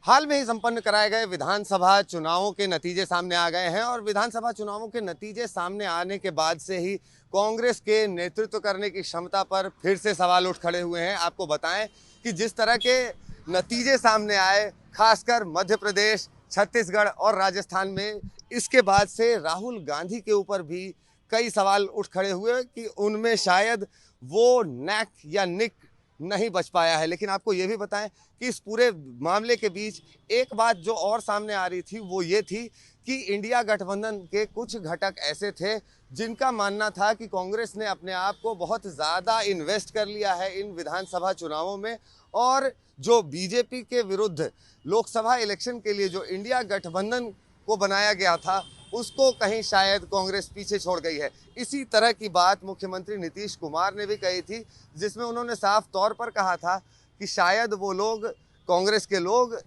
हाल में ही संपन्न कराए गए विधानसभा चुनावों के नतीजे सामने आ गए हैं और विधानसभा चुनावों के नतीजे सामने आने के बाद से ही कांग्रेस के नेतृत्व करने की क्षमता पर फिर से सवाल उठ खड़े हुए हैं। आपको बताएं कि जिस तरह के नतीजे सामने आए, खासकर मध्य प्रदेश, छत्तीसगढ़ और राजस्थान में, इसके बाद से राहुल गांधी के ऊपर भी कई सवाल उठ खड़े हुए कि उनमें शायद वो नेक या निक नहीं बच पाया है। लेकिन आपको ये भी बताएं कि इस पूरे मामले के बीच एक बात जो और सामने आ रही थी वो ये थी कि इंडिया गठबंधन के कुछ घटक ऐसे थे जिनका मानना था कि कांग्रेस ने अपने आप को बहुत ज़्यादा इन्वेस्ट कर लिया है इन विधानसभा चुनावों में, और जो बीजेपी के विरुद्ध लोकसभा इलेक्शन के लिए जो इंडिया गठबंधन को बनाया गया था उसको कहीं शायद कांग्रेस पीछे छोड़ गई है। इसी तरह की बात मुख्यमंत्री नीतीश कुमार ने भी कही थी, जिसमें उन्होंने साफ तौर पर कहा था कि शायद वो लोग, कांग्रेस के लोग,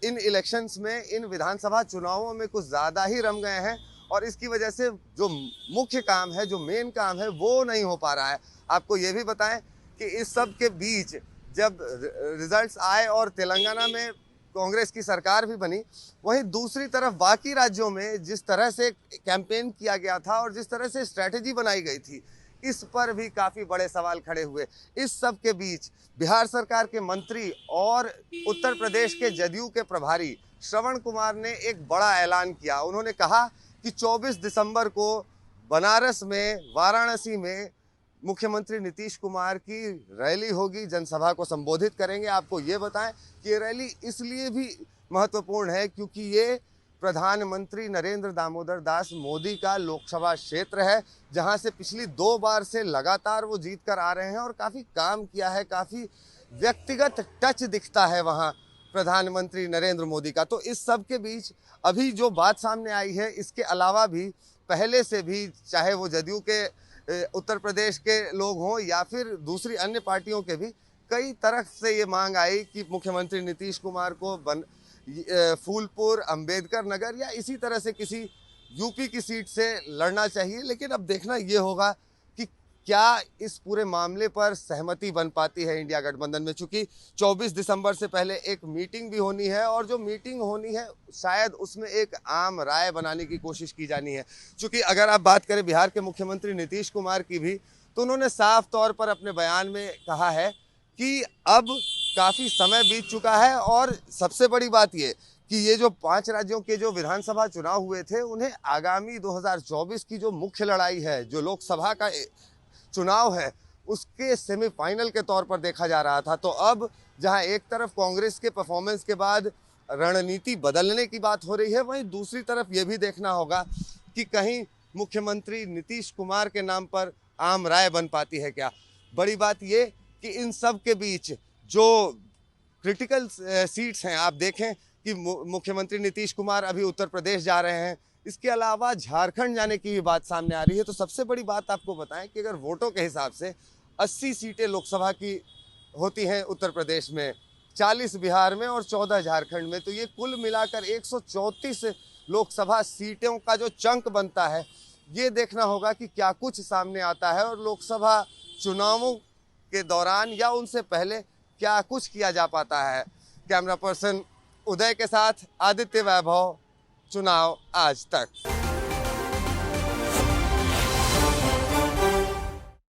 इन इलेक्शंस में, इन विधानसभा चुनावों में कुछ ज़्यादा ही रम गए हैं और इसकी वजह से जो मुख्य काम है, जो मेन काम है, वो नहीं हो पा रहा है। आपको ये भी बताएं कि इस सब के बीच जब रिजल्ट्स आए और तेलंगाना में कांग्रेस की सरकार भी बनी, वहीं दूसरी तरफ बाकी राज्यों में जिस तरह से कैंपेन किया गया था और जिस तरह से स्ट्रैटेजी बनाई गई थी, इस पर भी काफ़ी बड़े सवाल खड़े हुए। इस सब के बीच बिहार सरकार के मंत्री और उत्तर प्रदेश के जदयू के प्रभारी श्रवण कुमार ने एक बड़ा ऐलान किया। उन्होंने कहा कि 24 दिसंबर को बनारस में, वाराणसी में मुख्यमंत्री नीतीश कुमार की रैली होगी, जनसभा को संबोधित करेंगे। आपको ये बताएं कि ये रैली इसलिए भी महत्वपूर्ण है क्योंकि ये प्रधानमंत्री नरेंद्र दामोदर दास मोदी का लोकसभा क्षेत्र है, जहां से पिछली 2 बार से लगातार वो जीत कर आ रहे हैं और काफ़ी काम किया है, काफ़ी व्यक्तिगत टच दिखता है वहां प्रधानमंत्री नरेंद्र मोदी का। तो इस सब के बीच अभी जो बात सामने आई है, इसके अलावा भी पहले से भी, चाहे वो जदयू के उत्तर प्रदेश के लोग हों या फिर दूसरी अन्य पार्टियों के भी, कई तरफ से ये मांग आई कि मुख्यमंत्री नीतीश कुमार को फूलपुर, अंबेडकर नगर या इसी तरह से किसी यूपी की सीट से लड़ना चाहिए। लेकिन अब देखना ये होगा कि क्या इस पूरे मामले पर सहमति बन पाती है इंडिया गठबंधन में, चूंकि 24 दिसंबर से पहले एक मीटिंग भी होनी है और जो मीटिंग होनी है शायद उसमें एक आम राय बनाने की कोशिश की जानी है। चूंकि अगर आप बात करें बिहार के मुख्यमंत्री नीतीश कुमार की भी, तो उन्होंने साफ तौर पर अपने बयान में कहा है कि अब काफ़ी समय बीत चुका है और सबसे बड़ी बात ये कि ये जो 5 राज्यों के जो विधानसभा चुनाव हुए थे, उन्हें आगामी 2024 की जो मुख्य लड़ाई है, जो लोकसभा का चुनाव है, उसके सेमीफाइनल के तौर पर देखा जा रहा था। तो अब जहां एक तरफ कांग्रेस के परफॉर्मेंस के बाद रणनीति बदलने की बात हो रही है, वहीं दूसरी तरफ ये भी देखना होगा कि कहीं मुख्यमंत्री नीतीश कुमार के नाम पर आम राय बन पाती है क्या। बड़ी बात ये कि इन सब के बीच जो क्रिटिकल सीट्स हैं, आप देखें कि मुख्यमंत्री नीतीश कुमार अभी उत्तर प्रदेश जा रहे हैं, इसके अलावा झारखंड जाने की भी बात सामने आ रही है। तो सबसे बड़ी बात आपको बताएं कि अगर वोटों के हिसाब से 80 सीटें लोकसभा की होती हैं उत्तर प्रदेश में, 40 बिहार में और 14 झारखंड में, तो ये कुल मिलाकर 134 लोकसभा सीटों का जो चंक बनता है, ये देखना होगा कि क्या कुछ सामने आता है और लोकसभा चुनावों के दौरान या उनसे पहले क्या कुछ किया जा पाता है। कैमरा पर्सन उदय के साथ आदित्य वैभव, चुनाव आज तक।